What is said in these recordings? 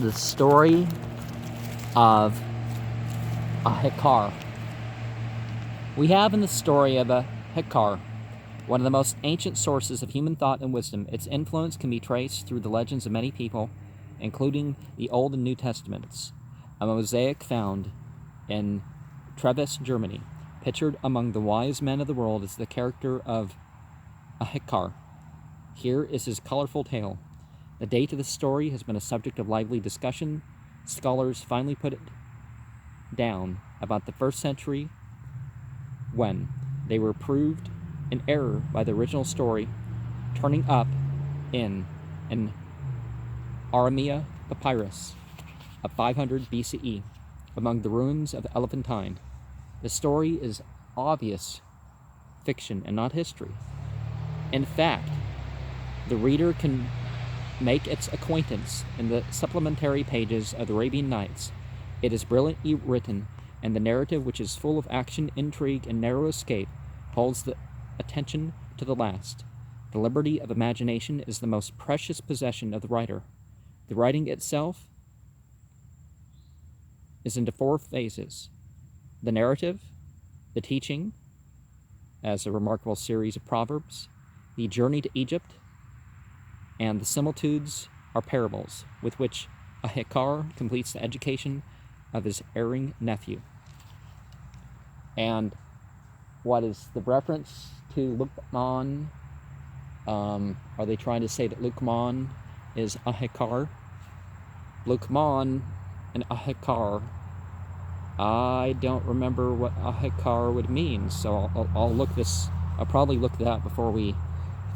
the story of Ahikar. We have in the story of Ahikar one of the most ancient sources of human thought and wisdom. Its influence can be traced through the legends of many people, including the Old and New Testaments. A mosaic found in Treves, Germany, pictured among the wise men of the world, is the character of Ahikar. Here is his colorful tale. The date of the story has been a subject of lively discussion. Scholars finally put it down about the 1st century when they were proved in error by the original story, turning up in an Aramea papyrus of 500 BCE among the ruins of Elephantine. The story is obvious fiction and not history. In fact, the reader can make its acquaintance in the supplementary pages of the Arabian Nights. It is brilliantly written, and the narrative, which is full of action, intrigue, and narrow escape, holds the attention to the last. The liberty of imagination is the most precious possession of the writer. The writing itself is into 4 phases: the narrative, the teaching, as a remarkable series of proverbs, the journey to Egypt, and the similitudes are parables with which Ahikar completes the education of his erring nephew. And what is the reference to Luqman? Are they trying to say that Luqman is Ahikar? Luqman and Ahikar, I don't remember what Ahikar would mean, so I'll probably look that up before we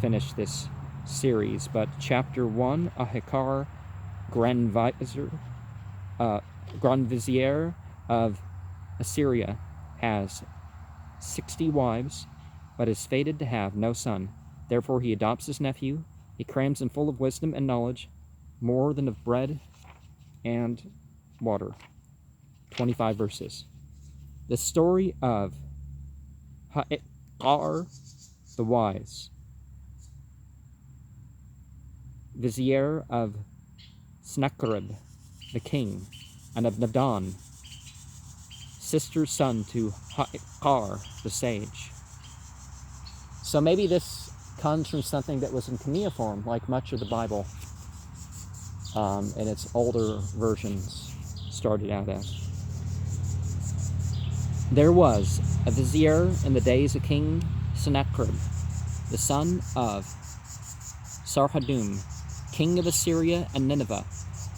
finish this series. But chapter 1, Ahikar, Grand Vizier of Assyria, has 60 wives, but is fated to have no son. Therefore he adopts his nephew. He crams him full of wisdom and knowledge, more than of bread and water. 25 verses. The story of Ahikar the wise, vizier of Sennacherib the king, and of Nadan, sister's son to Ahikar the sage. So maybe this comes from something that was in cuneiform, like much of the Bible, and its older versions started out as. There was a vizier in the days of King Sennacherib, the son of Sarhadum, king of Assyria and Nineveh,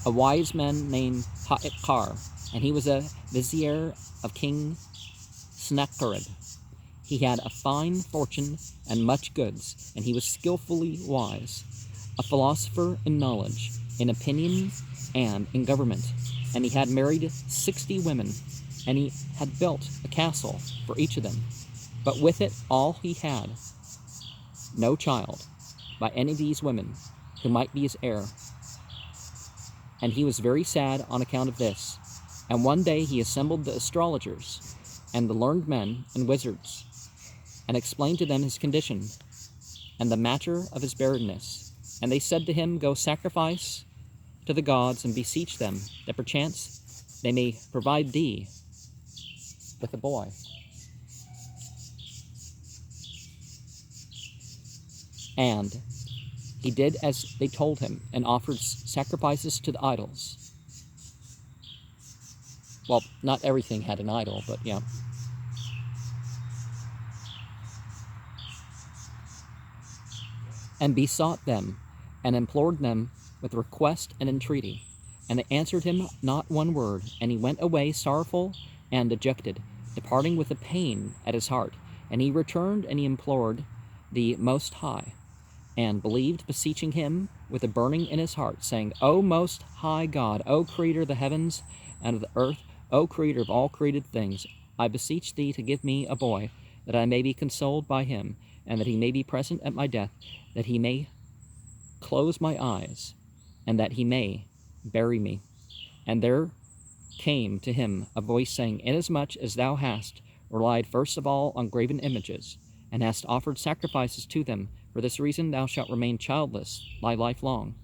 a wise man named Ahikar, and he was a vizier of King Sennacherib. He had a fine fortune and much goods, and he was skillfully wise, a philosopher in knowledge, in opinion, and in government. And he had married 60 women, and he had built a castle for each of them. But with it all he had no child by any of these women who might be his heir. And he was very sad on account of this. And one day he assembled the astrologers and the learned men and wizards, and explained to them his condition and the matter of his barrenness. And they said to him, "Go sacrifice to the gods and beseech them, that perchance they may provide thee with a boy." And he did as they told him, and offered sacrifices to the idols. Well, not everything had an idol, but yeah. And besought them, and implored them with request and entreaty. And they answered him not one word, and he went away sorrowful and dejected, departing with a pain at his heart. And he returned, and he implored the Most High, and believed, beseeching him with a burning in his heart, saying, "O Most High God, O Creator of the heavens and of the earth, O Creator of all created things, I beseech thee to give me a boy, that I may be consoled by him, and that he may be present at my death, that he may close my eyes, and that he may bury me." And there came to him a voice saying, "Inasmuch as thou hast relied first of all on graven images, and hast offered sacrifices to them, for this reason thou shalt remain childless thy life long."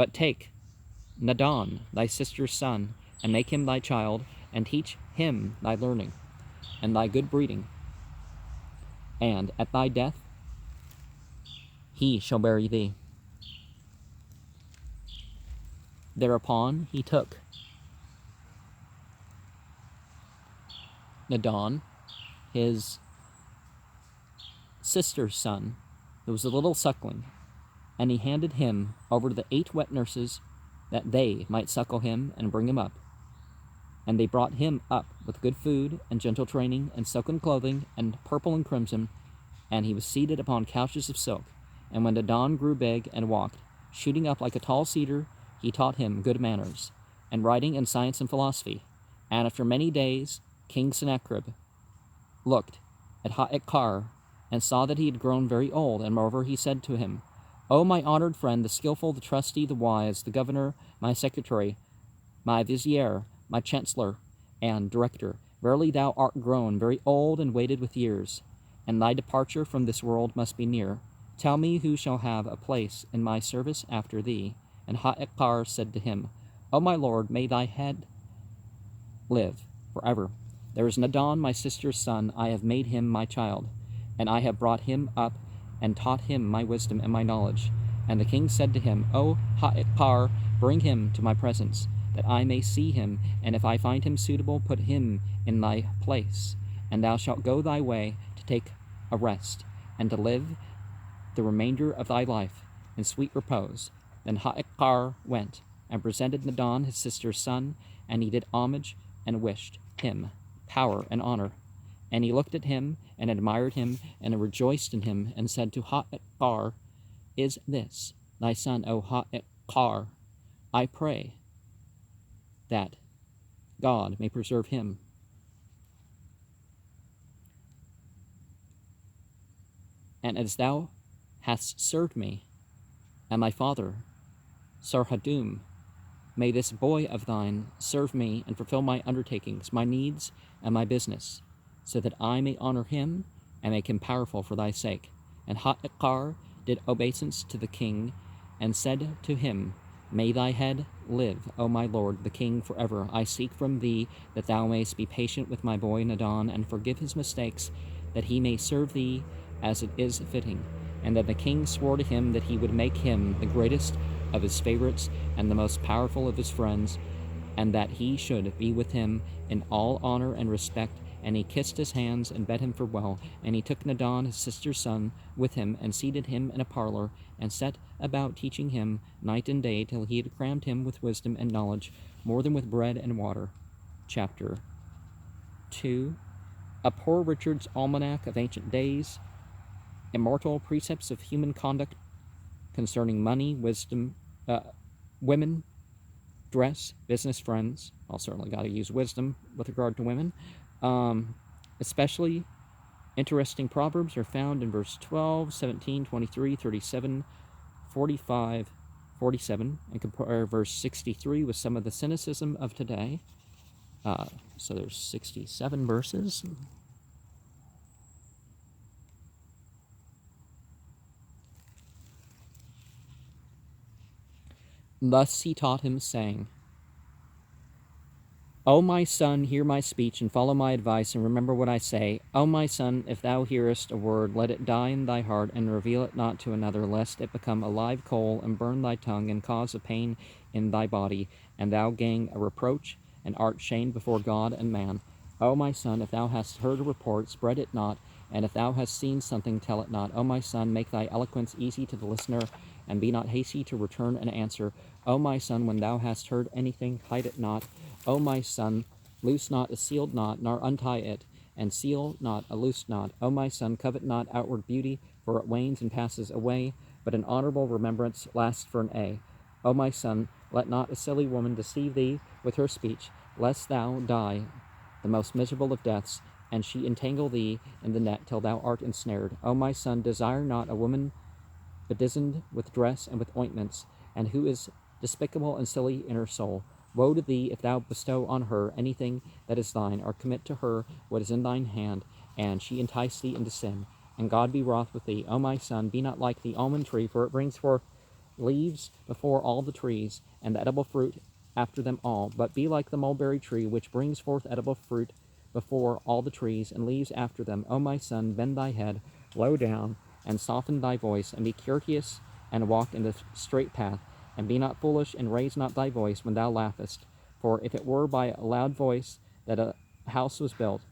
But take Nadon, thy sister's son, and make him thy child, and teach him thy learning, and thy good breeding. And at thy death he shall bury thee. Thereupon he took Nadon, his sister's son, who was a little suckling, and he handed him over to the 8 wet nurses, that they might suckle him and bring him up. And they brought him up with good food and gentle training and silken clothing and purple and crimson, and he was seated upon couches of silk. And when Nadon grew big and walked, shooting up like a tall cedar, he taught him good manners, and writing and science and philosophy. And after many days, King Sennacherib looked at Ahikar and saw that he had grown very old, and moreover he said to him, O my honored friend, the skillful, the trusty, the wise, the governor, my secretary, my vizier, my chancellor, and director, verily thou art grown very old and weighted with years, and thy departure from this world must be near. Tell me who shall have a place in my service after thee. And Ahikar said to him, O my lord, may thy head live forever. There is Nadon, my sister's son, I have made him my child, and I have brought him up and taught him my wisdom and my knowledge. And the king said to him, O Ahikar, bring him to my presence, that I may see him, and if I find him suitable, put him in thy place. And thou shalt go thy way to take a rest, and to live the remainder of thy life in sweet repose. Then Ahikar went, and presented Nadon his sister's son, and he did homage, and wished him power and honor. And he looked at him, and admired him, and rejoiced in him, and said to Ahikar, Is this thy son, O Ahikar? I pray that God may preserve him. And as thou hast served me, and my father, Sarhadum, may this boy of thine serve me and fulfill my undertakings, my needs, and my business, so that I may honor him and make him powerful for thy sake. And Ahikar did obeisance to the king, and said to him, May thy head live, O my lord, the king, forever. I seek from thee that thou mayst be patient with my boy Nadon, and forgive his mistakes, that he may serve thee as it is fitting. And then the king swore to him that he would make him the greatest of his favorites and the most powerful of his friends, and that he should be with him in all honor and respect. And he kissed his hands and bade him farewell. And he took Nadon, his sister's son, with him, and seated him in a parlor, and set about teaching him night and day, till he had crammed him with wisdom and knowledge, more than with bread and water. Chapter 2. A Poor Richard's Almanac of Ancient Days. Immortal precepts of human conduct concerning money, wisdom, women, dress, business, friends. I'll certainly got to use wisdom with regard to women. Especially interesting proverbs are found in verse 12, 17, 23, 37, 45, 47, and compare verse 63 with some of the cynicism of today. So there's 67 verses. Thus he taught him, saying, O my son, hear my speech, and follow my advice, and remember what I say. O my son, if thou hearest a word, let it die in thy heart, and reveal it not to another, lest it become a live coal, and burn thy tongue, and cause a pain in thy body, and thou gain a reproach, and art shamed before God and man. O my son, if thou hast heard a report, spread it not, and if thou hast seen something, tell it not. O my son, make thy eloquence easy to the listener, and be not hasty to return an answer. O my son, when thou hast heard anything, hide it not. O my son, loose not a sealed knot, nor untie it, and seal not a loose knot. O my son, covet not outward beauty, for it wanes and passes away, but an honorable remembrance lasts for an aye. O my son, let not a silly woman deceive thee with her speech, lest thou die the most miserable of deaths, and she entangle thee in the net till thou art ensnared. O my son, desire not a woman bedizened with dress and with ointments, and who is despicable and silly in her soul. Woe to thee if thou bestow on her anything that is thine, or commit to her what is in thine hand, and she entice thee into sin, and God be wroth with thee. O my son, be not like the almond tree, for it brings forth leaves before all the trees, and the edible fruit after them all. But be like the mulberry tree, which brings forth edible fruit before all the trees, and leaves after them. O my son, bend thy head low down, and soften thy voice, and be courteous, and walk in the straight path, and be not foolish, and raise not thy voice when thou laughest. For if it were by a loud voice that a house was built,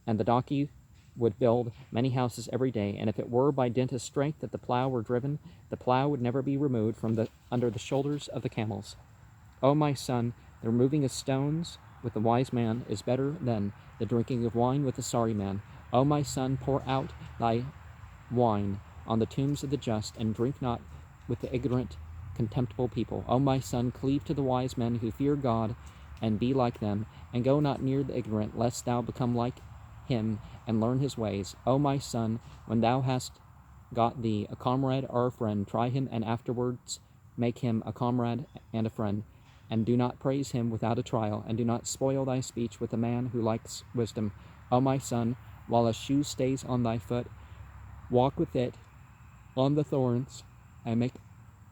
and the donkey would build many houses every day, and if it were by dint of strength that the plow were driven, the plow would never be removed from under the shoulders of the camels. O my son, the removing of stones with the wise man is better than the drinking of wine with the sorry man. O my son, pour out thy wine on the tombs of the just, and drink not with the ignorant, contemptible people. O my son, cleave to the wise men who fear God, and be like them, and go not near the ignorant, lest thou become like him, and learn his ways. O my son, when thou hast got thee a comrade or a friend, try him, and afterwards make him a comrade and a friend. And do not praise him without a trial, and do not spoil thy speech with a man who likes wisdom. O my son, while a shoe stays on thy foot, walk with it on the thorns, and make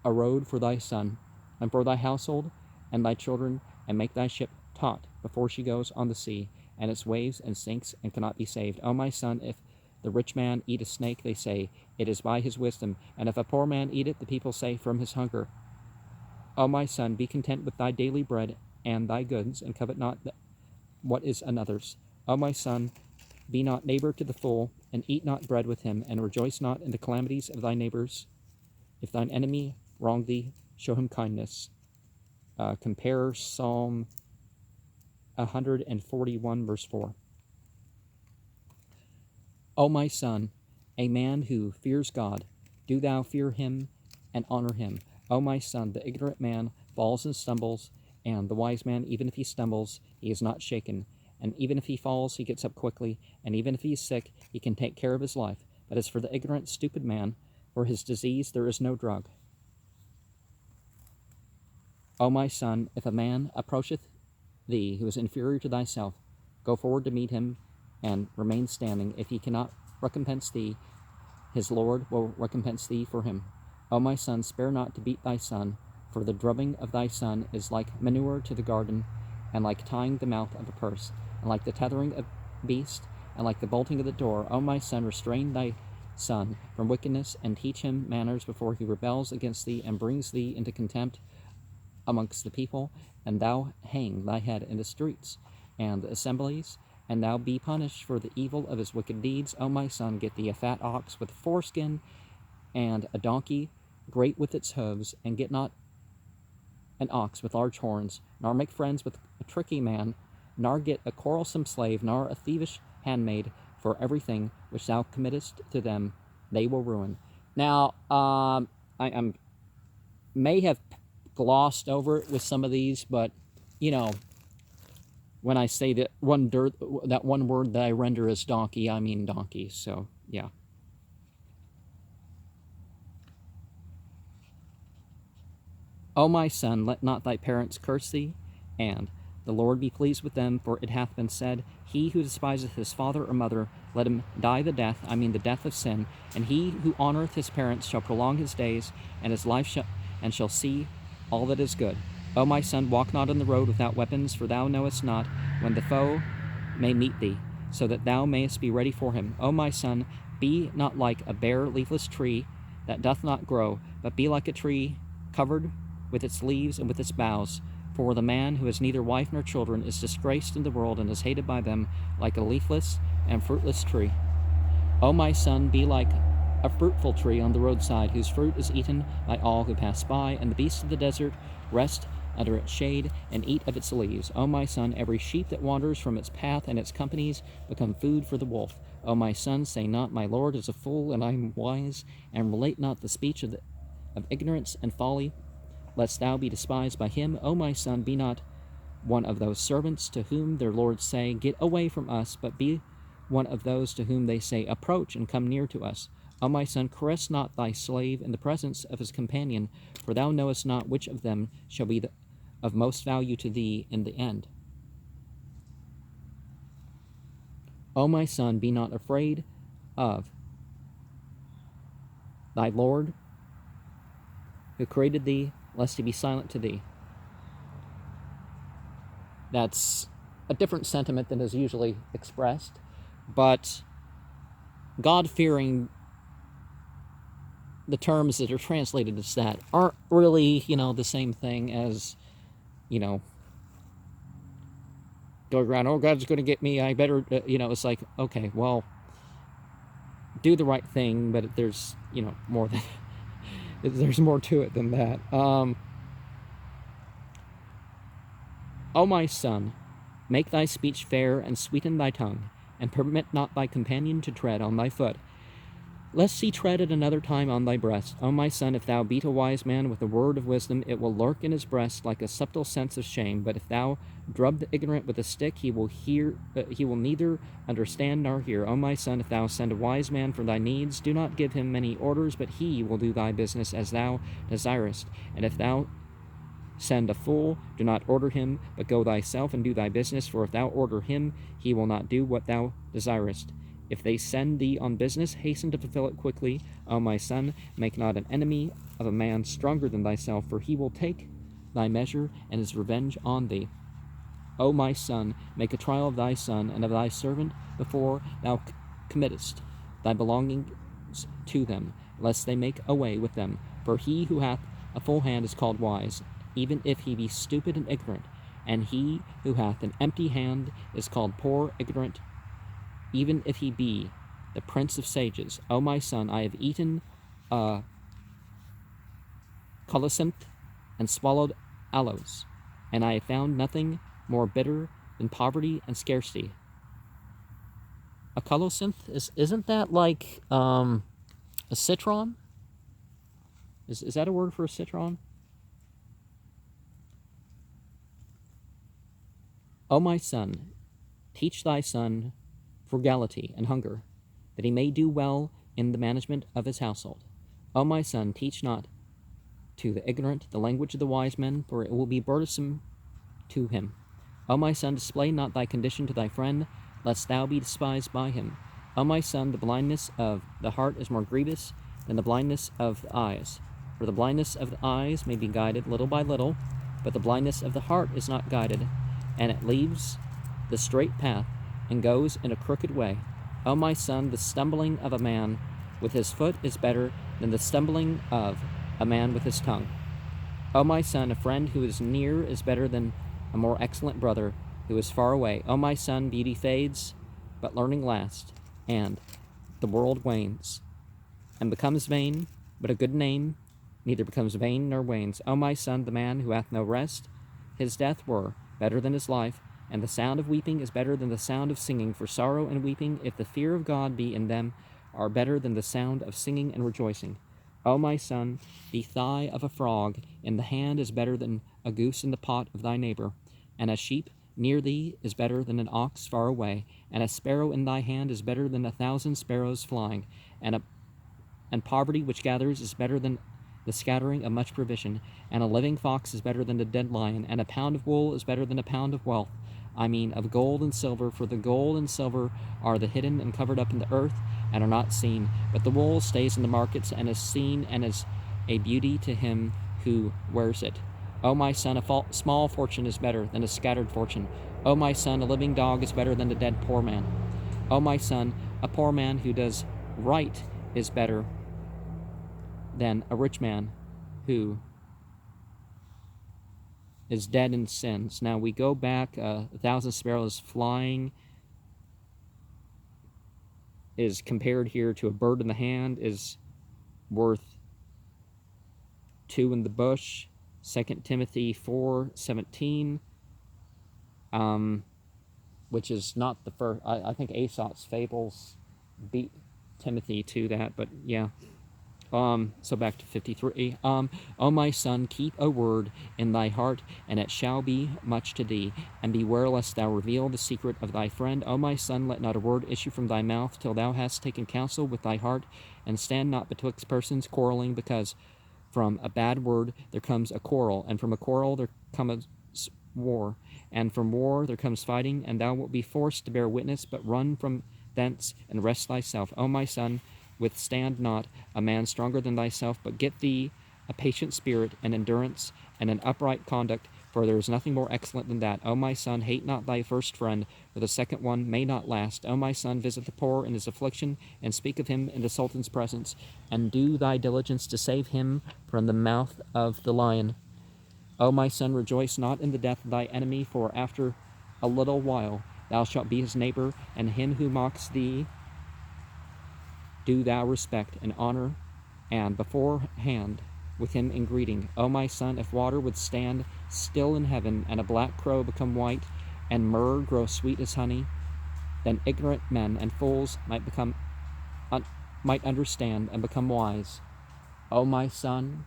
a road for thy son, and for thy household, and thy children, and make thy ship taut before she goes on the sea, and its waves and sinks, and cannot be saved. O my son, if the rich man eat a snake, they say, it is by his wisdom, and if a poor man eat it, the people say, from his hunger. O my son, be content with thy daily bread and thy goods, and covet not what is another's. O my son, be not neighbor to the fool, and eat not bread with him, and rejoice not in the calamities of thy neighbors. If thine enemy wrong thee, show him kindness. Compare Psalm 141, verse 4. O my son, a man who fears God, do thou fear him and honor him. O my son, the ignorant man falls and stumbles, and the wise man, even if he stumbles, he is not shaken. And even if he falls, he gets up quickly, and even if he is sick, he can take care of his life. But as for the ignorant, stupid man, for his disease there is no drug. O my son, if a man approacheth thee who is inferior to thyself, go forward to meet him, and remain standing. If he cannot recompense thee, his Lord will recompense thee for him. O my son, spare not to beat thy son, for the drubbing of thy son is like manure to the garden, and like tying the mouth of a purse, and like the tethering of beast, and like the bolting of the door. O my son, restrain thy son from wickedness, and teach him manners before he rebels against thee, and brings thee into contempt amongst the people, and thou hang thy head in the streets and the assemblies, and thou be punished for the evil of his wicked deeds. O my son, get thee a fat ox with foreskin, and a donkey great with its hooves, and get not an ox with large horns, nor make friends with a tricky man, nor get a quarrelsome slave, nor a thievish handmaid, for everything which thou committest to them they will ruin. Now, I may have glossed over it with some of these, but, you know, when I say that that one word that I render as donkey, I mean donkey, so, yeah. O my son, let not thy parents curse thee, and the Lord be pleased with them, for it hath been said, he who despiseth his father or mother, let him die the death, the death of sin, and he who honoreth his parents shall prolong his days, and his life shall see all that is good. O my son, walk not on the road without weapons, for thou knowest not when the foe may meet thee, so that thou mayest be ready for him. O my son, be not like a bare leafless tree that doth not grow, but be like a tree covered with its leaves and with its boughs. For the man who has neither wife nor children is disgraced in the world, and is hated by them, like a leafless and fruitless tree. O my son, be like a fruitful tree on the roadside, whose fruit is eaten by all who pass by, and the beasts of the desert rest under its shade, and eat of its leaves. O my son, every sheep that wanders from its path and its companies become food for the wolf. O my son, say not, my Lord is a fool, and I am wise, and relate not the speech of ignorance and folly, lest thou be despised by him. O my son, be not one of those servants to whom their lords say, get away from us, but be one of those to whom they say, approach and come near to us. O my son, caress not thy slave in the presence of his companion, for thou knowest not which of them shall be of most value to thee in the end. O my son, be not afraid of thy Lord, who created thee, lest he be silent to thee. That's a different sentiment than is usually expressed, but God-fearing, the terms that are translated as that aren't really, the same thing as, going around, oh, God's going to get me, I better, it's like, okay, well, do the right thing, but there's, more than, there's more to it than that. O my son, make thy speech fair and sweeten thy tongue, and permit not thy companion to tread on thy foot, lest he tread at another time on thy breast. O my son, if thou beat a wise man with a word of wisdom, it will lurk in his breast like a subtle sense of shame. But if thou drub the ignorant with a stick, he will neither understand nor hear. O my son, if thou send a wise man for thy needs, do not give him many orders, but he will do thy business as thou desirest. And if thou send a fool, do not order him, but go thyself and do thy business, for if thou order him, he will not do what thou desirest. If they send thee on business, hasten to fulfill it quickly. O my son, make not an enemy of a man stronger than thyself, for he will take thy measure and his revenge on thee. O my son, make a trial of thy son and of thy servant before thou committest thy belongings to them, lest they make away with them. For he who hath a full hand is called wise, even if he be stupid and ignorant, and he who hath an empty hand is called poor, ignorant, even if he be the prince of sages. O my son, I have eaten colocynth and swallowed aloes, and I have found nothing more bitter than poverty and scarcity. A colocynth, isn't that like a citron? Is that a word for a citron? O my son, teach thy son frugality and hunger, that he may do well in the management of his household. O my son, teach not to the ignorant the language of the wise men, for it will be burdensome to him. O my son, display not thy condition to thy friend, lest thou be despised by him. O my son, the blindness of the heart is more grievous than the blindness of the eyes. For the blindness of the eyes may be guided little by little, but the blindness of the heart is not guided, and it leaves the straight path and goes in a crooked way. O my son, the stumbling of a man with his foot is better than the stumbling of a man with his tongue. O my son, a friend who is near is better than a more excellent brother who is far away. O my son, beauty fades, but learning lasts, and the world wanes, and becomes vain, but a good name neither becomes vain nor wanes. O my son, the man who hath no rest, his death were better than his life, and the sound of weeping is better than the sound of singing. For sorrow and weeping, if the fear of God be in them, are better than the sound of singing and rejoicing. O my son, the thigh of a frog in the hand is better than a goose in the pot of thy neighbor, and a sheep near thee is better than an ox far away, and a sparrow in thy hand is better than 1,000 sparrows flying, and poverty which gathers is better than the scattering of much provision, and a living fox is better than a dead lion, and a pound of wool is better than a pound of wealth, I mean of gold and silver, for the gold and silver are the hidden and covered up in the earth, and are not seen, but the wool stays in the markets, and is seen, and is a beauty to him who wears it. O my son, a small fortune is better than a scattered fortune. O my son, a living dog is better than a dead poor man. O my son, a poor man who does right is better than a rich man who is dead in sins. Now we go back, 1,000 sparrows flying is compared here to a bird in the hand is worth 2 in the bush. 2 Timothy 4:17, which is not the first. I think Aesop's fables beat Timothy to that, but yeah. So back to 53. O my son, keep a word in thy heart, and it shall be much to thee, and beware lest thou reveal the secret of thy friend. O my son, let not a word issue from thy mouth till thou hast taken counsel with thy heart, and stand not betwixt persons quarreling, because from a bad word there comes a quarrel, and from a quarrel there comes war, and from war there comes fighting, and thou wilt be forced to bear witness, but run from thence and rest thyself. O my son, withstand not a man stronger than thyself, but get thee a patient spirit, and endurance, and an upright conduct, for there is nothing more excellent than that. O my son, hate not thy first friend, for the second one may not last. O my son, visit the poor in his affliction, and speak of him in the Sultan's presence, and do thy diligence to save him from the mouth of the lion. O my son, rejoice not in the death of thy enemy, for after a little while thou shalt be his neighbor, and him who mocks thee do thou respect and honor, and beforehand with him in greeting. O my son, if water would stand still in heaven, and a black crow become white, and myrrh grow sweet as honey, then ignorant men and fools might understand and become wise. O my son,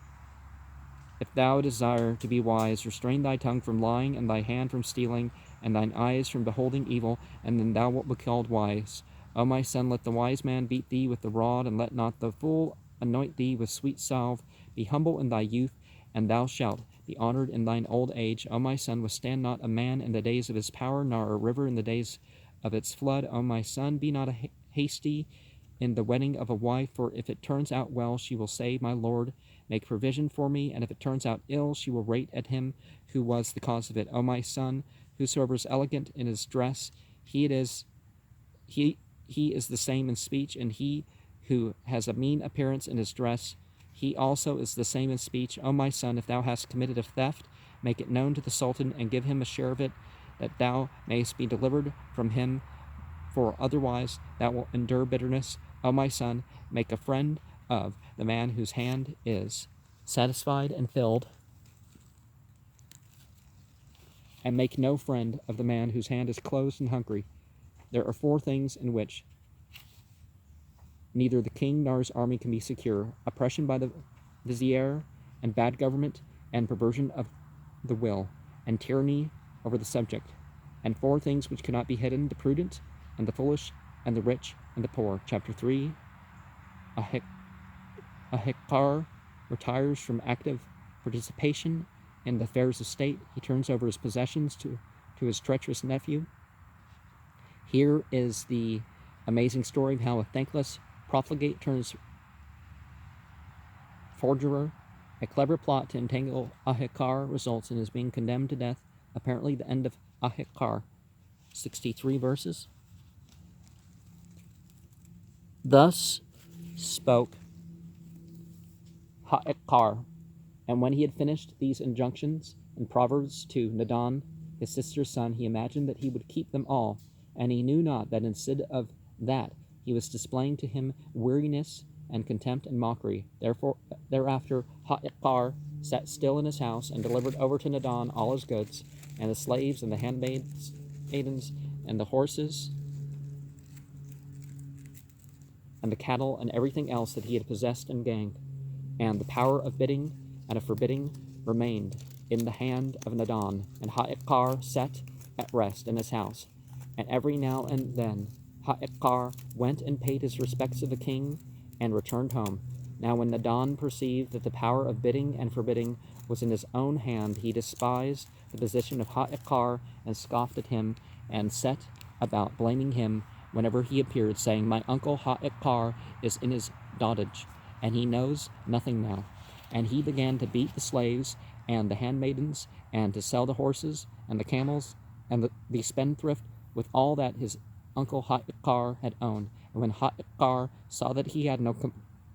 if thou desire to be wise, restrain thy tongue from lying, and thy hand from stealing, and thine eyes from beholding evil, and then thou wilt be called wise. O my son, let the wise man beat thee with the rod, and let not the fool anoint thee with sweet salve. Be humble in thy youth, and thou shalt be honored in thine old age. O my son, withstand not a man in the days of his power, nor a river in the days of its flood. O my son, be not hasty in the wedding of a wife, for if it turns out well, she will say, My Lord, make provision for me, and if it turns out ill, she will rate at him who was the cause of it. O my son, whosoever is elegant in his dress, he is the same in speech, and he who has a mean appearance in his dress, he also is the same in speech. O my son, if thou hast committed a theft, make it known to the Sultan, and give him a share of it, that thou mayest be delivered from him, for otherwise thou wilt endure bitterness. O my son, make a friend of the man whose hand is satisfied and filled, and make no friend of the man whose hand is closed and hungry. There are 4 things in which neither the king nor his army can be secure: oppression by the vizier, and bad government, and perversion of the will, and tyranny over the subject. And 4 things which cannot be hidden: the prudent, and the foolish, and the rich, and the poor. Chapter 3. Ahikar retires from active participation in the affairs of state. He turns over his possessions to his treacherous nephew. Here is the amazing story of how a thankless profligate turns forgerer. A clever plot to entangle Ahikar results in his being condemned to death. Apparently the end of Ahikar. 63 verses. Thus spoke Ahikar, and when he had finished these injunctions and proverbs to Nadan, his sister's son, he imagined that he would keep them all, and he knew not that instead of that he was displaying to him weariness and contempt and mockery. Thereafter Ahikar sat still in his house, and delivered over to Nadan all his goods, and the slaves, and the handmaidens, and the horses, and the cattle, and everything else that he had possessed and gained. And the power of bidding and of forbidding remained in the hand of Nadan, and Ahikar sat at rest in his house. And every now and then Ahikar went and paid his respects to the king, and returned home. Now when Nadan perceived that the power of bidding and forbidding was in his own hand, he despised the position of Ahikar, and scoffed at him, and set about blaming him whenever he appeared, saying, My uncle Ahikar is in his dotage, and he knows nothing now. And he began to beat the slaves and the handmaidens, and to sell the horses and the camels and the spendthrift with all that his uncle Ahikar had owned. And when Ahikar saw that he had no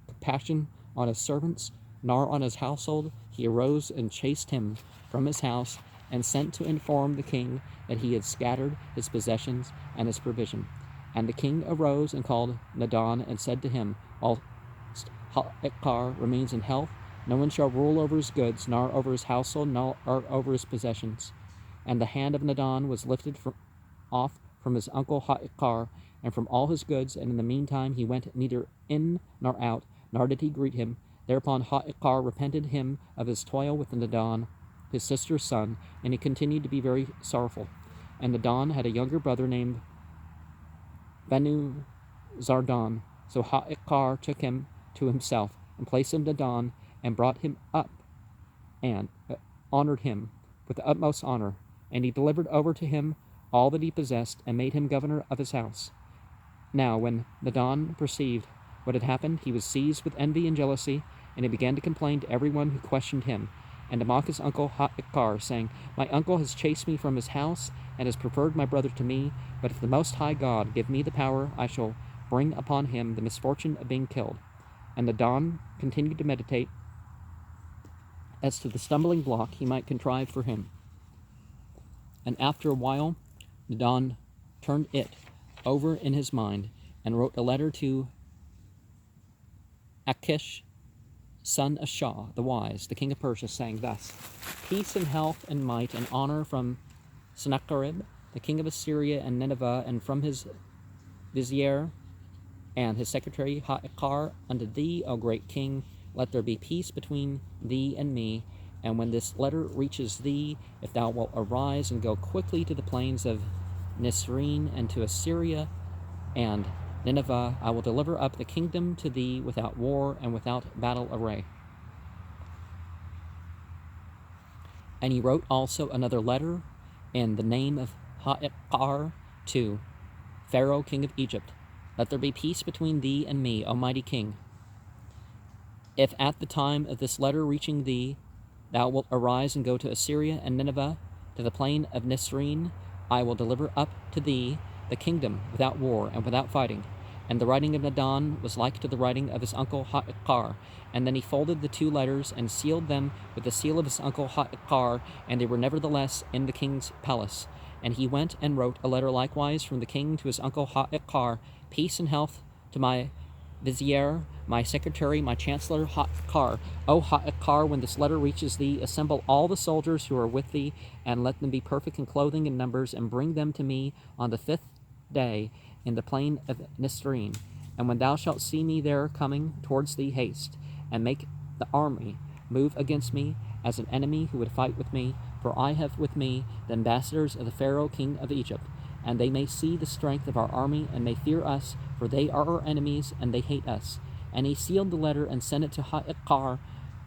compassion on his servants, nor on his household, he arose and chased him from his house, and sent to inform the king that he had scattered his possessions and his provision. And the king arose and called Nadan, and said to him, While Ahikar remains in health, no one shall rule over his goods, nor over his household, nor over his possessions. And the hand of Nadan was lifted off from his uncle Ahikar, and from all his goods, and in the meantime he went neither in nor out, nor did he greet him. Thereupon Ahikar repented him of his toil with Nadan, his sister's son, and he continued to be very sorrowful. And Nadan had a younger brother named Benu Zardan. So Ahikar took him to himself, and placed him Nadan, and brought him up, and honored him with the utmost honor. And he delivered over to him all that he possessed, and made him governor of his house. Now when Nadan perceived what had happened, he was seized with envy and jealousy, and he began to complain to everyone who questioned him, and to mock his uncle Ahikar, saying, "My uncle has chased me from his house, and has preferred my brother to me, but if the Most High God give me the power, I shall bring upon him the misfortune of being killed." And Nadan continued to meditate as to the stumbling block he might contrive for him. And after a while, Nadan turned it over in his mind, and wrote a letter to Achish, son of Shah, the wise, the king of Persia, saying thus: "Peace and health and might and honor from Sennacherib, the king of Assyria and Nineveh, and from his vizier and his secretary Ahikar, unto thee, O great king. Let there be peace between thee and me. And when this letter reaches thee, if thou wilt arise and go quickly to the plains of Nisreen and to Assyria and Nineveh, I will deliver up the kingdom to thee without war and without battle array." And he wrote also another letter in the name of Ahikar to Pharaoh, king of Egypt: "Let there be peace between thee and me, O mighty king. If at the time of this letter reaching thee, thou wilt arise and go to Assyria and Nineveh, to the plain of Nisreen, I will deliver up to thee the kingdom without war and without fighting." And the writing of Nadan was like to the writing of his uncle Ahikar. And then he folded the two letters and sealed them with the seal of his uncle Ahikar, and they were nevertheless in the king's palace. And he went and wrote a letter likewise from the king to his uncle Ahikar: "Peace and health to my vizier, my secretary, my chancellor Ahikar. O Ahikar, when this letter reaches thee, assemble all the soldiers who are with thee, and let them be perfect in clothing and numbers, and bring them to me on the 5th day in the plain of Nisreen. And when thou shalt see me there coming towards thee, haste, and make the army move against me as an enemy who would fight with me. For I have with me the ambassadors of the Pharaoh king of Egypt, and they may see the strength of our army, and may fear us, for they are our enemies, and they hate us." And he sealed the letter and sent it to Ahikar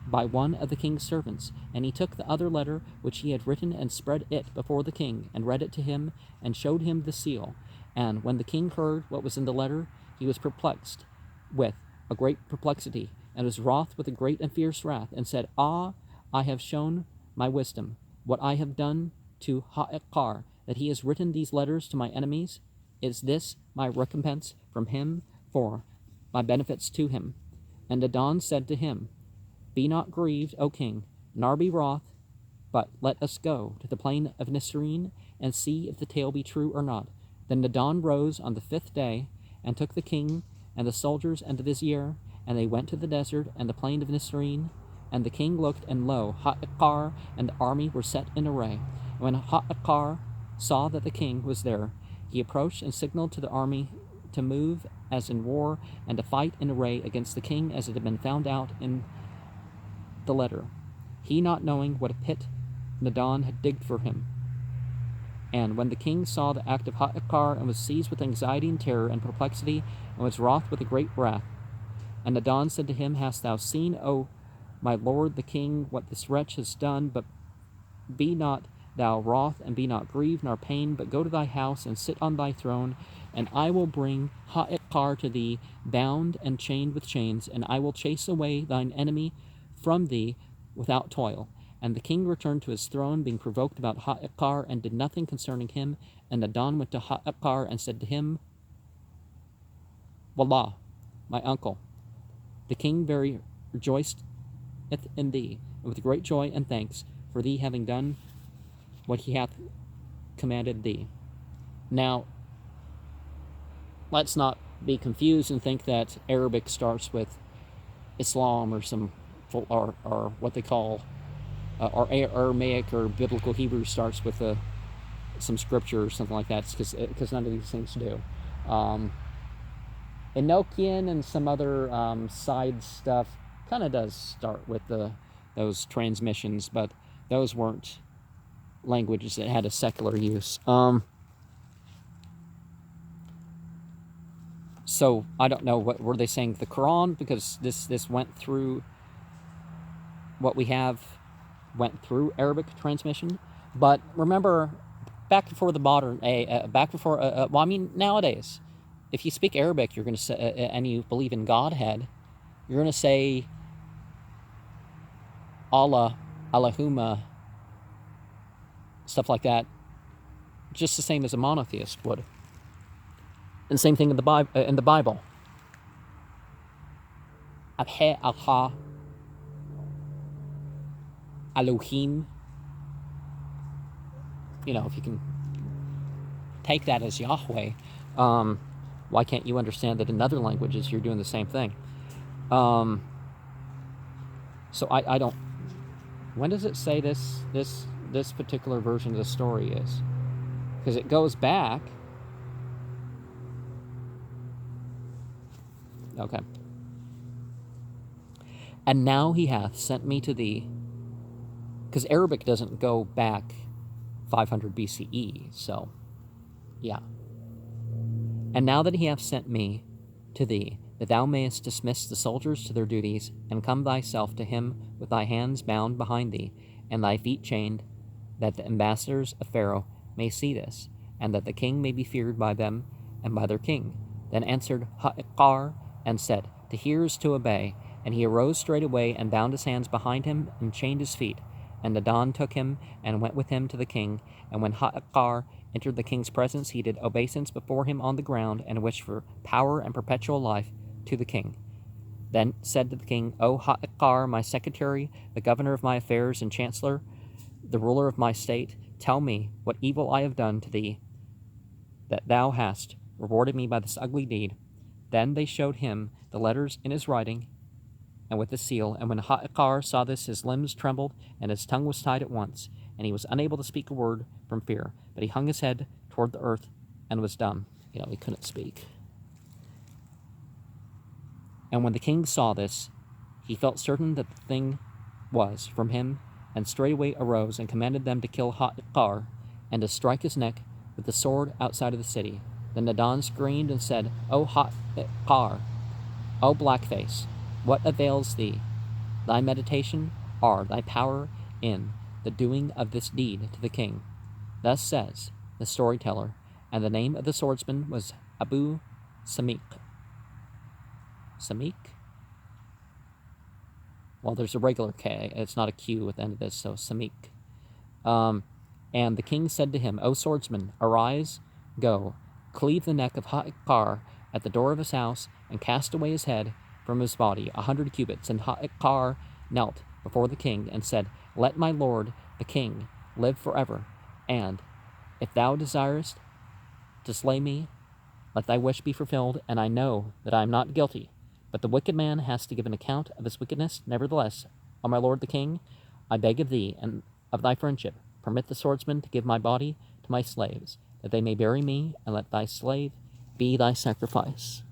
by one of the king's servants. And he took the other letter which he had written, and spread it before the king, and read it to him, and showed him the seal. And when the king heard what was in the letter, he was perplexed with a great perplexity, and was wroth with a great and fierce wrath, and said, "Ah, I have shown my wisdom, what I have done to Ahikar, that he has written these letters to my enemies. Is this my recompense from him for my benefits to him?" And Nadan said to him, "Be not grieved, O king, nor be wroth, but let us go to the plain of Nisreen, and see if the tale be true or not." Then Nadan rose on the 5th day, and took the king and the soldiers and the vizier, and they went to the desert and the plain of Nisreen. And the king looked, and lo, Ahikar and the army were set in array. And when Ahikar saw that the king was there, he approached and signaled to the army to move as in war, and to fight in array against the king, as it had been found out in the letter, he not knowing what a pit Nadan had digged for him. And when the king saw the act of Ahikar, and was seized with anxiety and terror and perplexity, and was wroth with a great wrath, and Nadan said to him, "Hast thou seen, O my lord the king, what this wretch has done? But be not thou wroth, and be not grieved, nor pained, but go to thy house, and sit on thy throne, and I will bring Ahikar to thee, bound and chained with chains, and I will chase away thine enemy from thee without toil." And the king returned to his throne, being provoked about Ahikar, and did nothing concerning him. And Nadan went to Ahikar, and said to him, "Wallah, my uncle, the king very rejoiced in thee, and with great joy and thanks, for thee having done what he hath commanded thee." Now, let's not be confused and think that Arabic starts with Islam or or what they call or Aramaic or Biblical Hebrew starts with some scripture or something like that, because none of these things do. Enochian and some other side stuff kind of does start with those transmissions, but those weren't languages that had a secular use. So I don't know, what were they saying, the Quran, because this went through what we have went through Arabic transmission. But remember, back before the modern nowadays, if you speak Arabic, you're going to say, and you believe in Godhead, you're going to say Allah, Allahumma, stuff like that, just the same as a monotheist would. And same thing in the Bible. Abhe, Allah, Elohim. If you can take that as Yahweh, why can't you understand that in other languages you're doing the same thing? So I don't. When does it say this particular version of the story is? Because it goes back. Okay. And now he hath sent me to thee. Because Arabic doesn't go back 500 BCE, so yeah. And now that he hath sent me to thee, that thou mayest dismiss the soldiers to their duties, and come thyself to him with thy hands bound behind thee, and thy feet chained, that the ambassadors of Pharaoh may see this, and that the king may be feared by them and by their king. Then answered Ahikar and said, To hear is to obey. And he arose straightway, and bound his hands behind him, and chained his feet. And Nadan took him, and went with him to the king. And when Ahikar entered the king's presence, he did obeisance before him on the ground, and wished for power and perpetual life to the king. Then said to the king, O Ahikar, my secretary, the governor of my affairs, and chancellor, the ruler of my state, tell me what evil I have done to thee, that thou hast rewarded me by this ugly deed. Then they showed him the letters in his writing, and with the seal. And when Ahikar saw this, his limbs trembled, and his tongue was tied at once, and he was unable to speak a word from fear. But he hung his head toward the earth and was dumb. He couldn't speak. And when the king saw this, he felt certain that the thing was from him, and straightway arose and commanded them to kill Ahikar, and to strike his neck with the sword outside of the city. Then Nadan screamed and said, O Ahikar, O blackface, what avails thee thy meditation, or thy power in the doing of this deed to the king? Thus says the storyteller, and the name of the swordsman was Abu Samik. Samik? Well, there's a regular K. It's not a Q at the end of this, so Samik. And the king said to him, O swordsman, arise, go, cleave the neck of Ahikar at the door of his house, and cast away his head from his body 100 cubits. And Ahikar knelt before the king and said, Let my lord the king live forever, and if thou desirest to slay me, let thy wish be fulfilled, and I know that I am not guilty. But the wicked man has to give an account of his wickedness. Nevertheless, O my lord the king, I beg of thee and of thy friendship, permit the swordsman to give my body to my slaves, that they may bury me, and let thy slave be thy sacrifice.